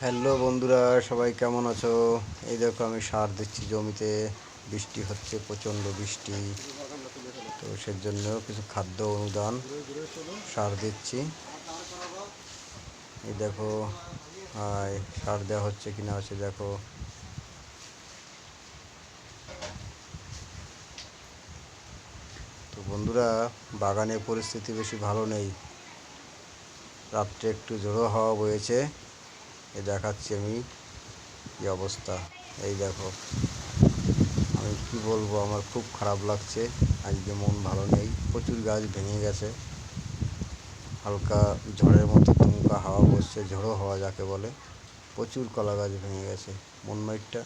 Hello বন্ধুরা, সবাই কেমন আছো? এই দেখো আমি সার দিচ্ছি জমিতে। বৃষ্টি হচ্ছে, প্রচণ্ড বৃষ্টি। তো সেজন্য কিছু খাদ্য অনুদান সার দিচ্ছি। এই দেখো, সার দেওয়া হচ্ছে কিনা হচ্ছে দেখো। তো বন্ধুরা, বাগানের পরিস্থিতি বেশি ভালো নেই। রাত্রে একটু ঝোড়ো হাওয়া বয়েছে, এ দেখাচ্ছি আমি কি অবস্থা। এই দেখো, আমি কি বলবো, আমার খুব খারাপ লাগছে। আজকে মন ভালো নেই, প্রচুর গাছ ভেঙে গেছে। হালকা ঝড়ের মতো তুমকা হাওয়া বসছে, ঝোড়ো হাওয়া যাকে বলে। প্রচুর কলা গাছ ভেঙে গেছে, মন মাইন্ডটা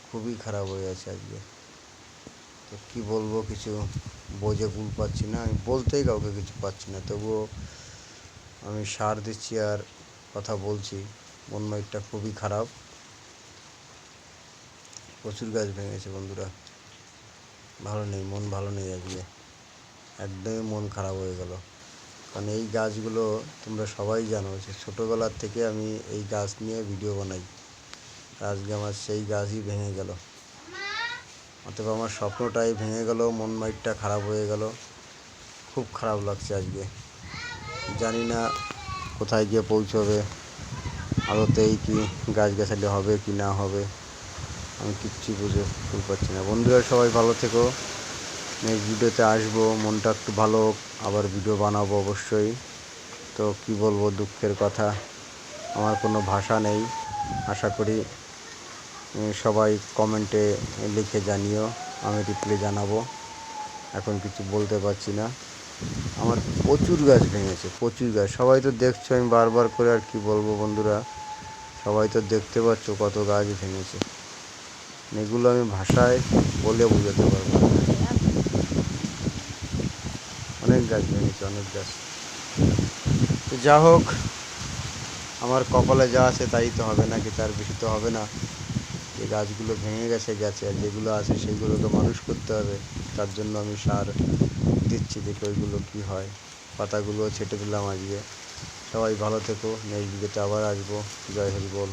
খুবই খারাপ হয়ে গেছে আজকে। তো কী বলবো, কিছু বোঝে কুল পাচ্ছি না, আমি বলতেই কাউকে কিছু পাচ্ছি না। তবুও আমি সার দিচ্ছি আর কথা বলছি। মন মাইন্ডটা খুবই খারাপ, প্রচুর গাছ ভেঙেছে বন্ধুরা। ভালো নেই, মন ভালো নেই আজকে, একদমই মন খারাপ হয়ে গেল। কারণ এই গাছগুলো তোমরা সবাই জানো যে ছোটোবেলার থেকে আমি এই গাছ নিয়ে ভিডিও বানাই। আজকে আমার সেই গাছই ভেঙে গেল, অতএব আমার স্বপ্নটাই ভেঙে গেল, মন মাইন্ডটা খারাপ হয়ে গেল। খুব খারাপ লাগছে আজকে। জানি না কোথায় গিয়ে পৌঁছবে, আদতেই কি গাছগাছালি হবে কি না হবে, আমি কিচ্ছু বুঝে ফুল পাচ্ছি না। বন্ধুরা সবাই ভালো থেকো, নেক্সট ভিডিওতে আসবো, মনটা একটু ভালো হোক, আবার ভিডিও বানাবো অবশ্যই। তো কি বলবো, দুঃখের কথা, আমার কোনো ভাষা নেই। আশা করি সবাই কমেন্টে লিখে জানিও, আমি রিপ্লাই জানাবো। এখন কিছু বলতে পারছি না। আমার প্রচুর গাছ ভেঙেছে, প্রচুর গাছ। সবাই তো দেখছো, আমি বারবার করে আর কি বলবো বন্ধুরা, সবাই তো দেখতে পাচ্ছ কত গাছ ভেঙেছে। এগুলো আমি ভাষায় বলে বোঝাতে পারবো না। অনেক গাছ ভেঙেছে, অনেক গাছ। তো যা হোক, আমার কপালে যা আছে তাই তো হবে, নাকি তার বেশি তো হবে না। যে গাছগুলো ভেঙে গেছে গেছে, আর যেগুলো আছে সেগুলো তো মানুষ করতে হবে। তার জন্য আমি সার দিচ্ছি, দেখি ওইগুলো কী হয়। পাতাগুলো ছেটে দিলাম আজকে। সবাই ভালো থেকো, নেক্সট ভিডিওতে আবার আসবো। জয় হরি বল।